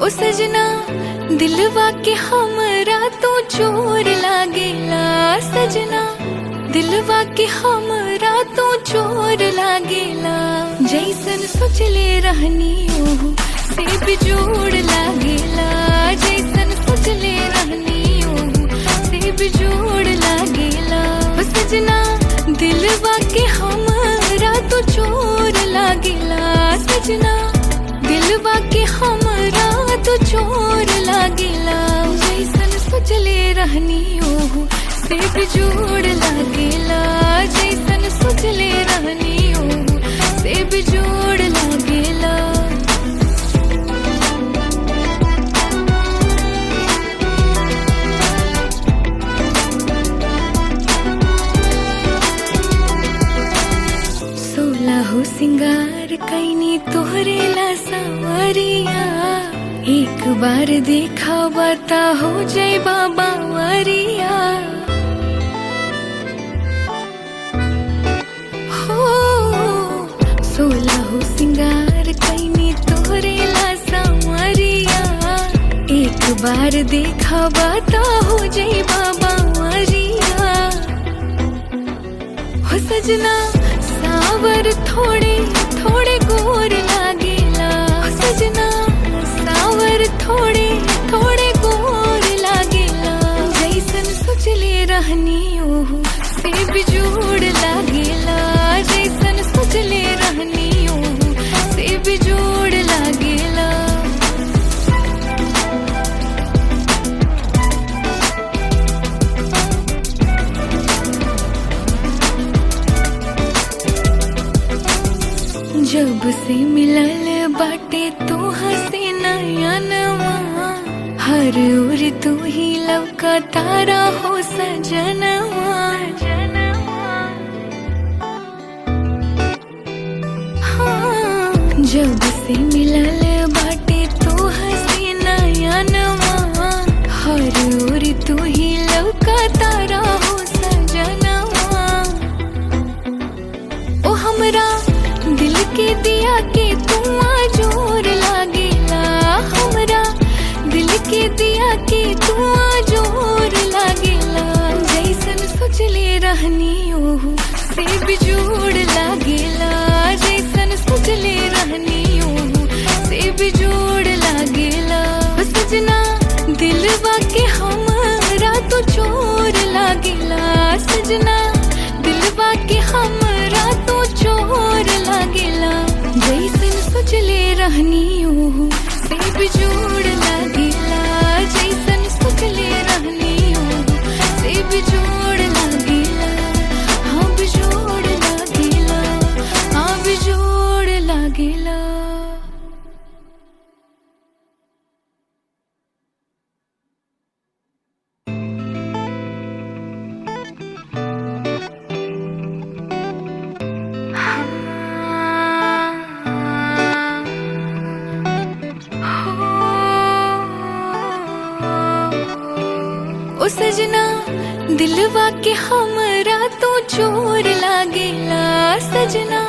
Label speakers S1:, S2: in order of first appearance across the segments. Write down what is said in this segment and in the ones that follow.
S1: ओ सजना दिलवा के हमरा तो चोर लागेला। सजना दिलवा के हमरा तो चोर लागेला। जैसन सोचले रहनी ओहू से बिजोड़ लागेला। जैसन सोचले रहनी ओहू से बिजोड़ लागेला। ओ सजना दिलवा के हमरा तो चोर लागेला। सजना दिलवा के हमरा तो चोर लागेला। जैसन सोचले रहनी ओहू से बिजोड़ लागेला। जैसन सोचले रहनी ओहू से बिजोड़ लागेला। सोलहो सिंगार कैनी तोहरे ला सवरिया। एक बार देखा बता हो जाए बाबा वरिया। हो सोलहो सिंगार कैनी तोहरे ला सवरिया। एक बार देखा बता हो जाए बाबा वरिया। हो सजना सावर थोड़े थोड़े गोर लागेला। सजना सावर थोड़े थोड़े गोर लागेला। जैसन सोचले रहनी ओहू से बिजोड़ लागेला। जैसन सोचले रहनी ओहू से बिजोड़ लागेला। जब से मिलल बाटे तो हसे नयनवा। हर ओर तू ही लवका तारा हो सजनवा। हाँ, जब से मिलल बाटे तो हसे नयनवा। हर ओर तू ही लवका तारा हो सजनवा। ओ हमरा दिल के दिया के तू जोर लागेला। हमरा दिल के दिया के तू जोर लागेला। जैसन सोचले रहनी ओहू से बिजोड़ लागेला। जैसन सोचले रहनी ओहू से बिजोड़ लागेला। सजना दिलवा के हमरा तो चोर लागेला। सजना दिलवा के हमरा तो चोर लागेला। जैसन सोचले रहनी ओहू से बिजोड़ लागेला। जैसन सोचले रहनी ओहू से बिजोड़ लागेला। हाँ बिजोड़ लागेला। हाँ बिजोड़ लागेला। ओ सजना दिलवा के हमरा तो चोर लागेला। सजना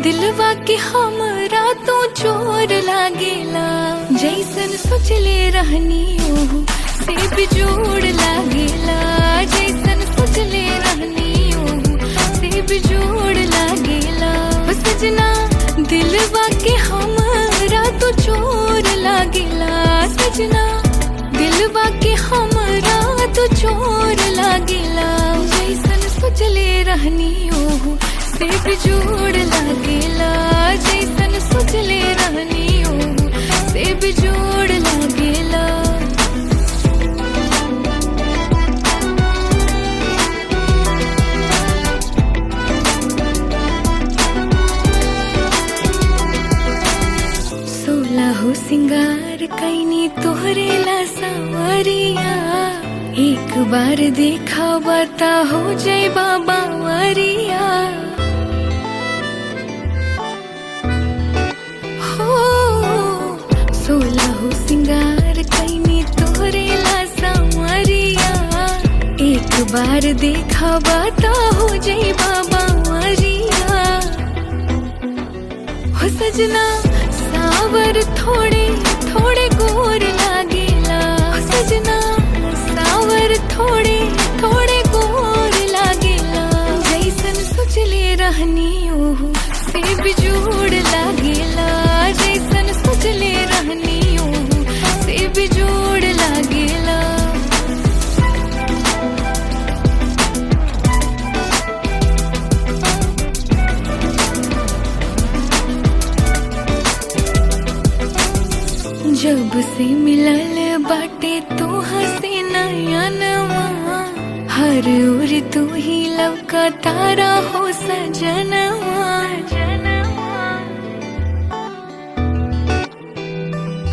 S1: दिलवा के हमरा तो चोर लागेला। जैसन सोचले रहनी ओहू से बिजोड़ लागेला। जैसन सोचले रहनी ओहू से बिजोड़ लागेला। ओ सजना दिलवा के हमरा तो चोर लागेला। सजना दिलवा के हमरा तो चोर लागेला। जैसन सोचले रहनी ओहू से बिजोड़ लागेला। जैसन सोचले रहनी ओहू से बिजोड़ लागेला। सोलहो सिंगार कैनी तोहरे ला सवरिया। एक बार देखा बता हो जाए बाबा वरिया। हो सोलहो सिंगार कैनी तोहरे ला सवरिया। एक बार देखा बता हो जाए बाबा वरिया। हो सजना सावर थोड़े थोड़े गोर जब से मिलल बाटे तू हसे नयनवा, हर ओर तू ही लवका तारा हो सजनवा।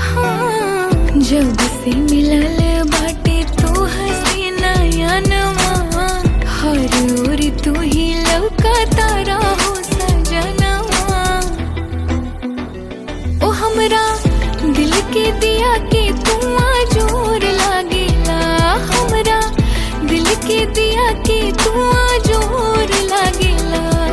S1: हाँ, जब से मिलल बाटे तू हसे नयनवा, हर ओर तू ही लवका तारा हो सजनवा। ओ हमरा दिल के दिया के तू जोर लागेला, हमरा दिल के दिया के तू